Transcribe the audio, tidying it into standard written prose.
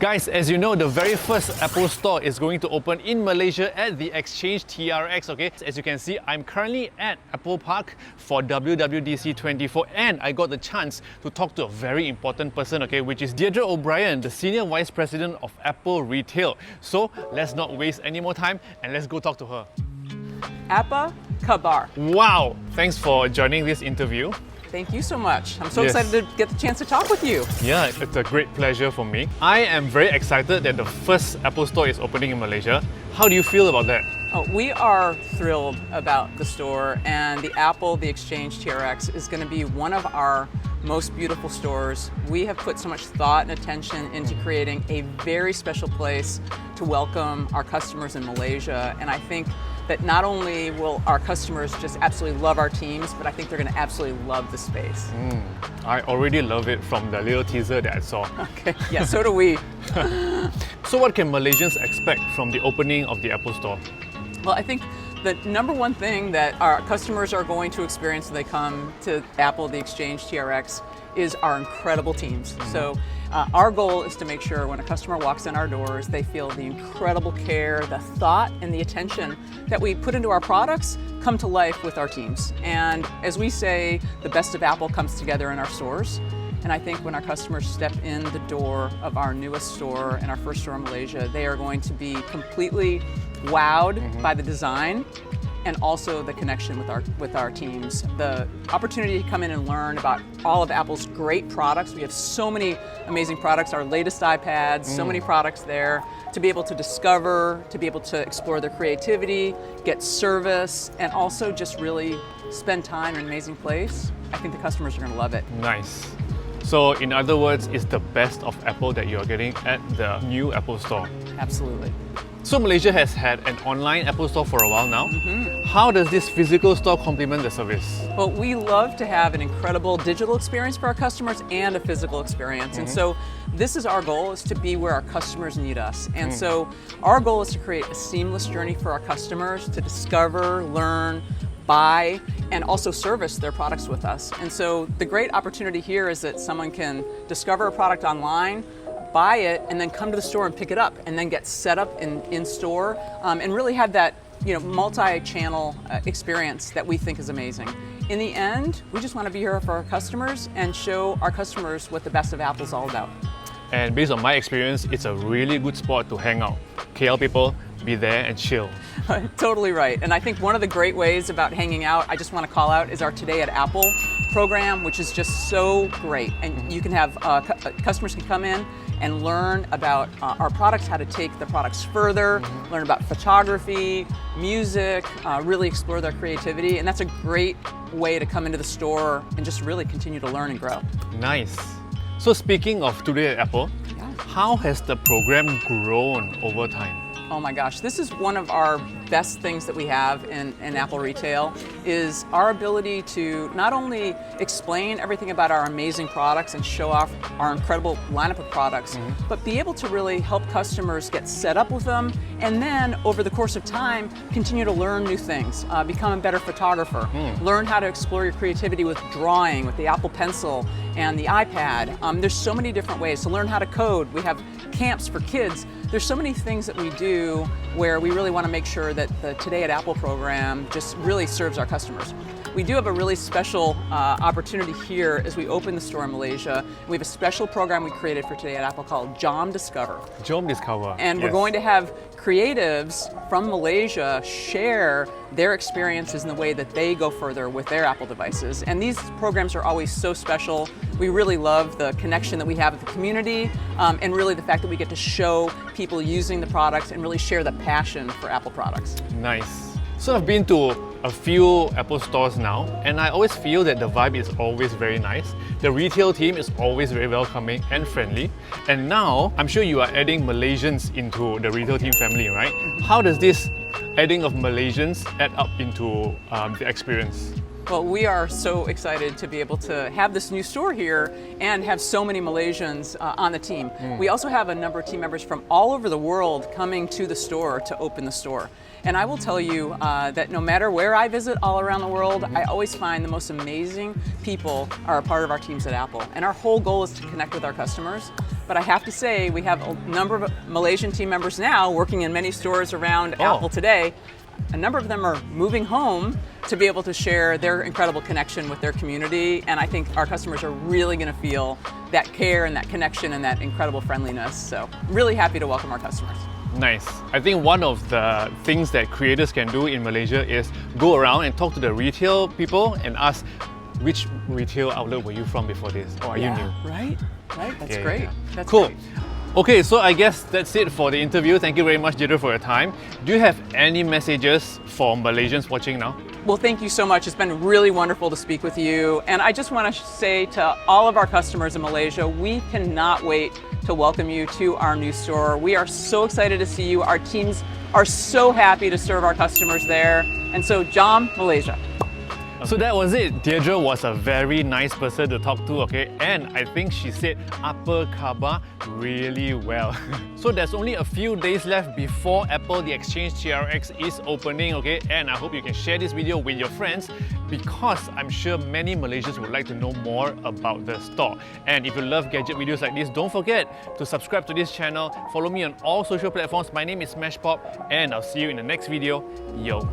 Guys, as you know, the very first Apple store is going to open in Malaysia at the Exchange TRX, okay? As you can see, I'm currently at Apple Park for WWDC 24 and I got the chance to talk to a very important person, okay, which is Deirdre O'Brien, the Senior Vice President of Apple Retail. So let's not waste any more time and let's go talk to her. Apa Kabar. Wow! Thanks for joining this interview. Thank you so much. I'm so excited to get the chance to talk with you. Yeah, it's a great pleasure for me. I am very excited that the first Apple store is opening in Malaysia. How do you feel about that? Oh, we are thrilled about the store, and the Apple, the Exchange TRX is going to be one of our most beautiful stores. We have put so much thought and attention into creating a very special place to welcome our customers in Malaysia, and I think that not only will our customers just absolutely love our teams, but I think they're going to absolutely love the space. I already love it from the little teaser that I saw. Okay, yeah, so do we. So what can Malaysians expect from the opening of the Apple store? Well, I think the number one thing that our customers are going to experience when they come to Apple, the Exchange TRX, is our incredible teams. So our goal is to make sure when a customer walks in our doors, they feel the incredible care, the thought, and the attention that we put into our products come to life with our teams. And as we say, the best of Apple comes together in our stores. And I think when our customers step in the door of our newest store and our first store in Malaysia, they are going to be completely wowed by the design and also the connection with our teams. The opportunity to come in and learn about all of Apple's great products. We have so many amazing products, our latest iPads, so many products there, to be able to discover, to be able to explore their creativity, get service, and also just really spend time in an amazing place. I think the customers are going to love it. Nice. So in other words, it's the best of Apple that you're getting at the new Apple store. Absolutely. So Malaysia has had an online Apple store for a while now. How does this physical store complement the service? Well, we love to have an incredible digital experience for our customers and a physical experience. And so this is our goal, is to be where our customers need us. And so our goal is to create a seamless journey for our customers to discover, learn, buy, and also service their products with us. And so the great opportunity here is that someone can discover a product online, buy it, and then come to the store and pick it up, and then get set up in store, and really have that multi-channel experience that we think is amazing. In the end, we just want to be here for our customers and show our customers what the best of Apple is all about. And based on my experience, it's a really good spot to hang out. KL people, be there and chill. Totally right. And I think one of the great ways about hanging out, I just want to call out, is our Today at Apple program, which is just so great. And you can have customers can come in and learn about our products, how to take the products further, learn about photography, music, really explore their creativity. And that's a great way to come into the store and just really continue to learn and grow. Nice. So speaking of Today at Apple, how has the program grown over time? Oh my gosh, this is one of our best things that we have in Apple Retail, is our ability to not only explain everything about our amazing products and show off our incredible lineup of products, but be able to really help customers get set up with them, and then over the course of time, continue to learn new things, become a better photographer, learn how to explore your creativity with drawing, with the Apple Pencil and the iPad. There's so many different ways to learn how to code. We have camps for kids. There's so many things that we do where we really want to make sure that the Today at Apple program just really serves our customers. We do have a really special opportunity here as we open the store in Malaysia. We have a special program we created for Today at Apple called Jom Discover. Jom Discover. And we're going to have creatives from Malaysia share their experiences in the way that they go further with their Apple devices. And these programs are always so special. We really love the connection that we have with the community, and really the fact that we get to show people using the products and really share the passion for Apple products. Nice. So I've been to a few Apple stores now, and I always feel that the vibe is always very nice. The retail team is always very welcoming and friendly. And now, I'm sure you are adding Malaysians into the retail team family, right? How does this adding of Malaysians add up into the experience? Well, we are so excited to be able to have this new store here and have so many Malaysians on the team. We also have a number of team members from all over the world coming to the store to open the store. And I will tell you that no matter where I visit all around the world, I always find the most amazing people are a part of our teams at Apple. And our whole goal is to connect with our customers but I have to say we have a number of Malaysian team members now working in many stores around Apple today. A number of them are moving home to be able to share their incredible connection with their community, and I think our customers are really going to feel that care and that connection and that incredible friendliness. So really happy to welcome our customers. Nice. I think one of the things that creators can do in Malaysia is go around and talk to the retail people and ask, which retail outlet were you from before this? Or are you new? Right. That's great. That's cool. great. Okay, so I guess that's it for the interview. Thank you very much, Deirdre, for your time. Do you have any messages for Malaysians watching now? Well, thank you so much. It's been really wonderful to speak with you. And I just want to say to all of our customers in Malaysia, we cannot wait to welcome you to our new store. We are so excited to see you. Our teams are so happy to serve our customers there. And so, Jam, Malaysia. So that was it. Deirdre was a very nice person to talk to, okay? And I think she said apa khabar really well. So there's only a few days left before Apple the Exchange TRX is opening, okay? And I hope you can share this video with your friends because I'm sure many Malaysians would like to know more about the store. And if you love gadget videos like this, don't forget to subscribe to this channel, follow me on all social platforms. My name is Smashpop and I'll see you in the next video. Yo!